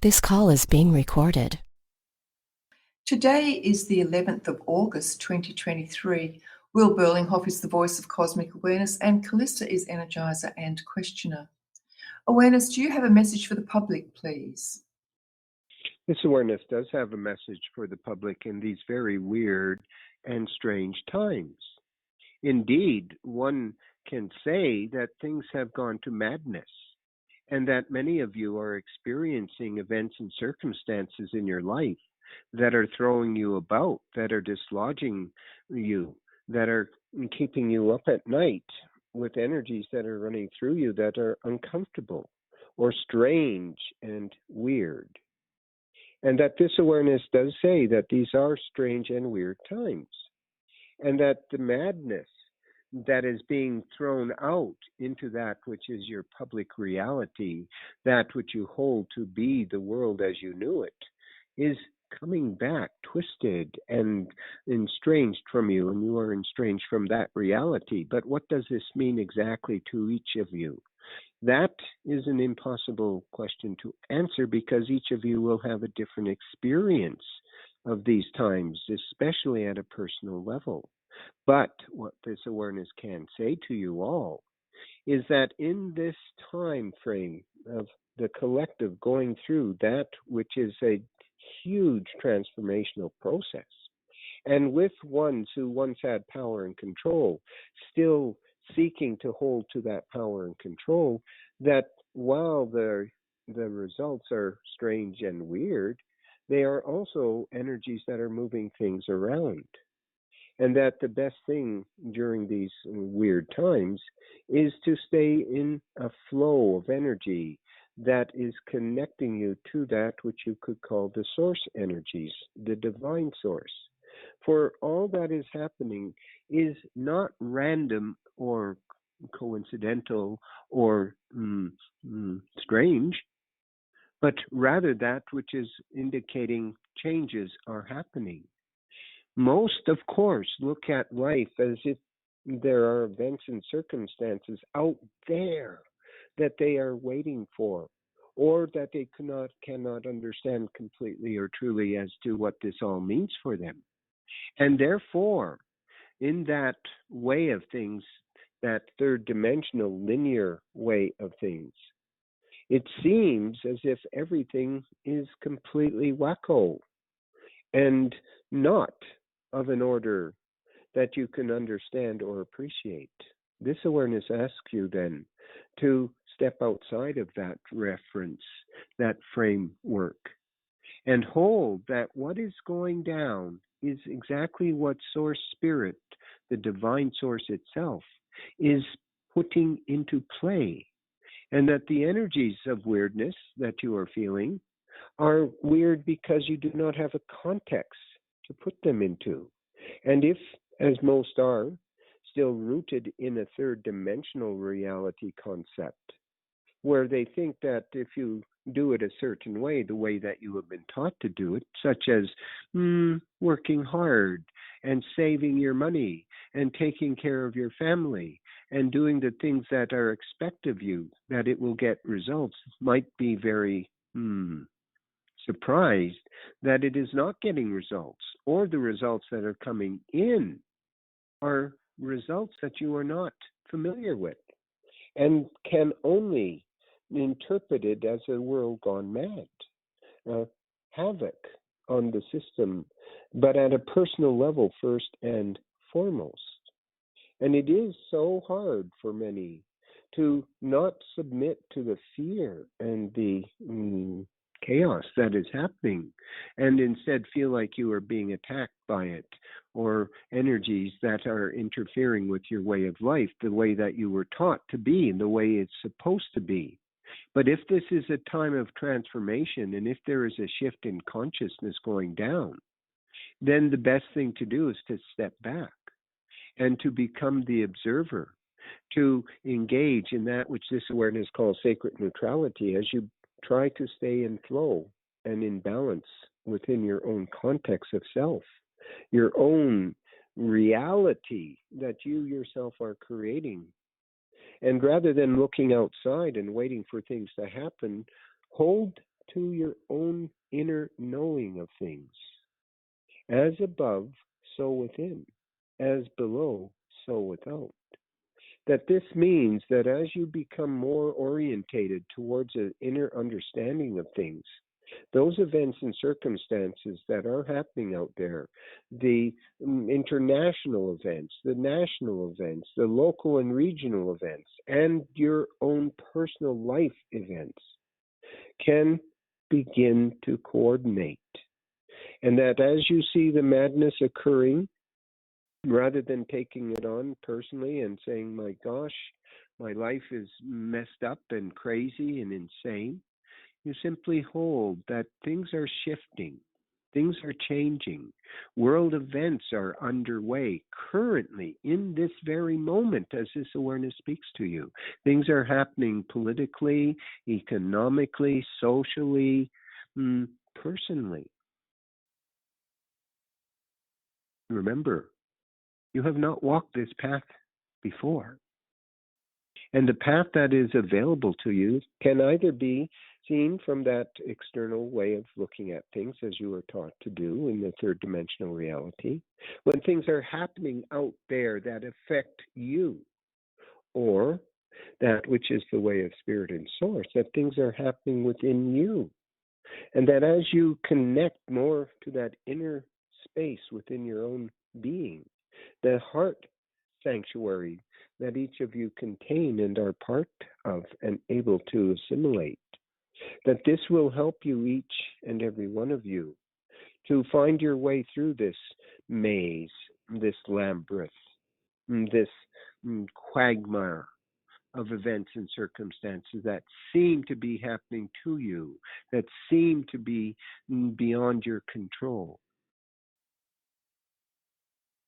This call is being recorded. Today is the 11th of August 2023. Will Berlinghoff is the voice of cosmic awareness, and Callista is energizer and questioner. Awareness, do you have a message for the public, please? This awareness does have a message for the public in these very weird and strange times. Indeed, one can say that things have gone to madness, and that many of you are experiencing events and circumstances in your life that are throwing you about, that are dislodging you, that are keeping you up at night with energies that are running through you that are uncomfortable or strange and weird. And that this awareness does say that these are strange and weird times, and that the madness that is being thrown out into that which is your public reality, that which you hold to be the world as you knew it, is coming back twisted and estranged from you, and you are estranged from that reality. But what does this mean exactly to each of you? That is an impossible question to answer, because each of you will have a different experience of these times, especially at a personal level. But what this awareness can say to you all is that in this time frame of the collective going through that which is a huge transformational process, and with ones who once had power and control still seeking to hold to that power and control, that while the results are strange and weird, they are also energies that are moving things around. And that the best thing during these weird times is to stay in a flow of energy that is connecting you to that which you could call the source energies, the divine source. For all that is happening is not random or coincidental or strange, but rather that which is indicating changes are happening. Most, of course, look at life as if there are events and circumstances out there that they are waiting for, or that they cannot understand completely or truly as to what this all means for them. And therefore, in that way of things, that third dimensional linear way of things, it seems as if everything is completely wacko and not of an order that you can understand or appreciate. This awareness asks you then to step outside of that reference, that framework, and hold that what is going down is exactly what Source Spirit, the divine source itself, is putting into play. And that the energies of weirdness that you are feeling are weird because you do not have a context to put them into. And if, as most are, still rooted in a third dimensional reality concept, where they think that if you do it a certain way, the way that you have been taught to do it, such as working hard and saving your money and taking care of your family and doing the things that are expected of you, that it will get results, might be very surprised that it is not getting results, or the results that are coming in are results that you are not familiar with and can only interpret it as a world gone mad, havoc on the system, but at a personal level first and foremost. And it is so hard for many to not submit to the fear and the chaos that is happening, and instead feel like you are being attacked by it, or energies that are interfering with your way of life, the way that you were taught to be, and the way it's supposed to be. But if this is a time of transformation, and if there is a shift in consciousness going down, then the best thing to do is to step back and to become the observer, to engage in that which this awareness calls sacred neutrality, as you try to stay in flow and in balance within your own context of self, your own reality that you yourself are creating. And rather than looking outside and waiting for things to happen, hold to your own inner knowing of things. As above, so within. As below, so without. That this means that as you become more orientated towards an inner understanding of things, those events and circumstances that are happening out there, the international events, the national events, the local and regional events, and your own personal life events, can begin to coordinate. And that as you see the madness occurring, rather than taking it on personally and saying, my gosh, my life is messed up and crazy and insane, you simply hold that things are shifting, things are changing, world events are underway currently in this very moment as this awareness speaks to you. Things are happening politically, economically, socially, personally. Remember, you have not walked this path before. And the path that is available to you can either be seen from that external way of looking at things, as you were taught to do in the third dimensional reality, when things are happening out there that affect you, or that which is the way of spirit and source, that things are happening within you. And that as you connect more to that inner space within your own being, the heart sanctuary that each of you contain and are part of and able to assimilate, that this will help you, each and every one of you, to find your way through this maze, this labyrinth, this quagmire of events and circumstances that seem to be happening to you, that seem to be beyond your control.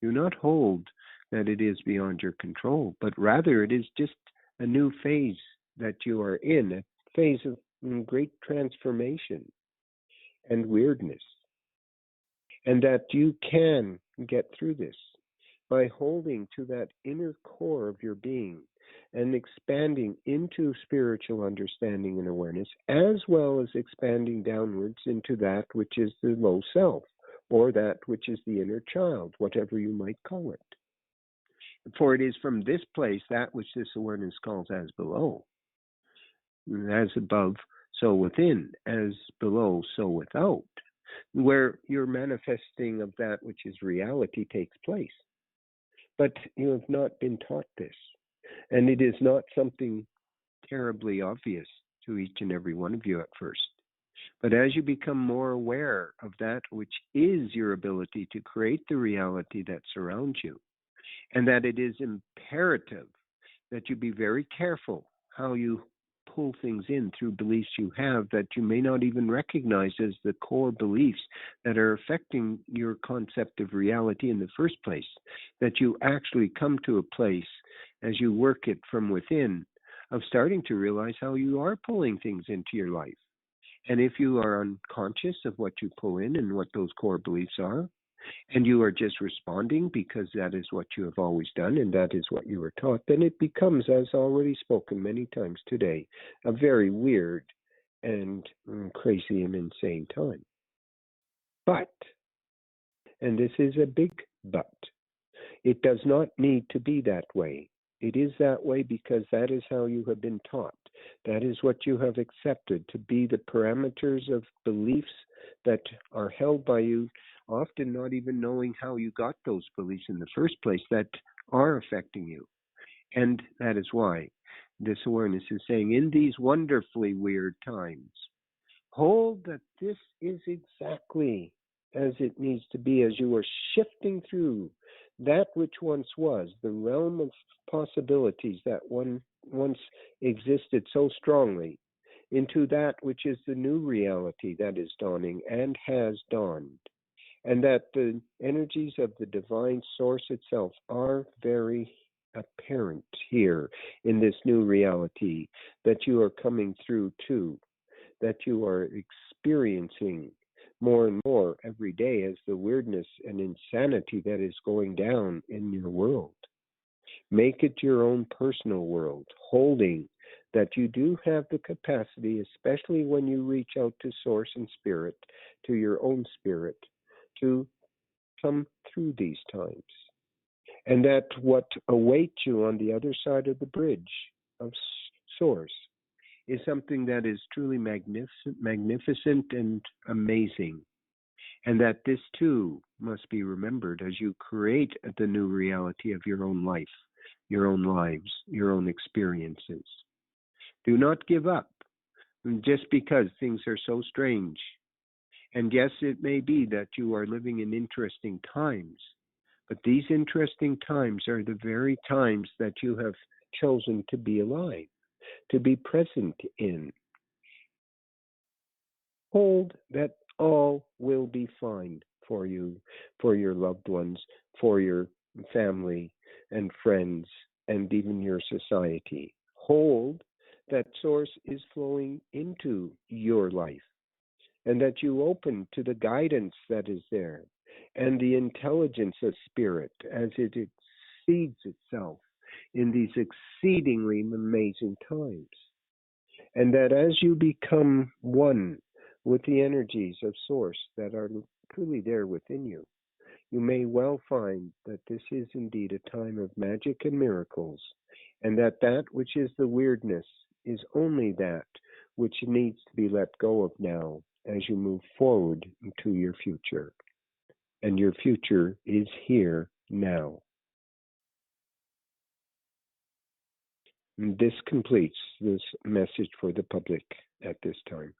Do not hold that it is beyond your control, but rather it is just a new phase that you are in, a phase of great transformation and weirdness. And that you can get through this by holding to that inner core of your being and expanding into spiritual understanding and awareness, as well as expanding downwards into that which is the low self, or that which is the inner child, whatever you might call it. For it is from this place, that which this awareness calls as below, as above, so within, as below, so without, where your manifesting of that which is reality takes place. But you have not been taught this, and it is not something terribly obvious to each and every one of you at first. But as you become more aware of that which is your ability to create the reality that surrounds you, and that it is imperative that you be very careful how you pull things in through beliefs you have that you may not even recognize as the core beliefs that are affecting your concept of reality in the first place, that you actually come to a place as you work it from within of starting to realize how you are pulling things into your life. And if you are unconscious of what you pull in and what those core beliefs are, and you are just responding because that is what you have always done and that is what you were taught, then it becomes, as already spoken many times today, a very weird and crazy and insane time. But, and this is a big but, it does not need to be that way. It is that way because that is how you have been taught. That is what you have accepted to be the parameters of beliefs that are held by you, often not even knowing how you got those beliefs in the first place, that are affecting you. And that is why this awareness is saying, in these wonderfully weird times, hold that this is exactly as it needs to be as you are shifting through that which once was, the realm of possibilities that once existed so strongly, into that which is the new reality that is dawning and has dawned. And that the energies of the divine source itself are very apparent here in this new reality that you are coming through to, that you are experiencing more and more every day as the weirdness and insanity that is going down in your world. Make it your own personal world, holding that you do have the capacity, especially when you reach out to Source and Spirit, to your own spirit, to come through these times. And that what awaits you on the other side of the bridge of Source is something that is truly magnificent and amazing. And that this too must be remembered as you create the new reality of your own life, your own lives, your own experiences. Do not give up just because things are so strange. And yes, it may be that you are living in interesting times, but these interesting times are the very times that you have chosen to be alive, to be present in. Hold that all will be fine for you, for your loved ones, for your family and friends, and even your society. Hold that Source is flowing into your life, and that you open to the guidance that is there, and the intelligence of Spirit as it exceeds itself in these exceedingly amazing times. And that as you become one with the energies of Source that are truly there within you, you may well find that this is indeed a time of magic and miracles, and that that which is the weirdness is only that which needs to be let go of now as you move forward into your future. And your future is here now. And this completes this message for the public at this time.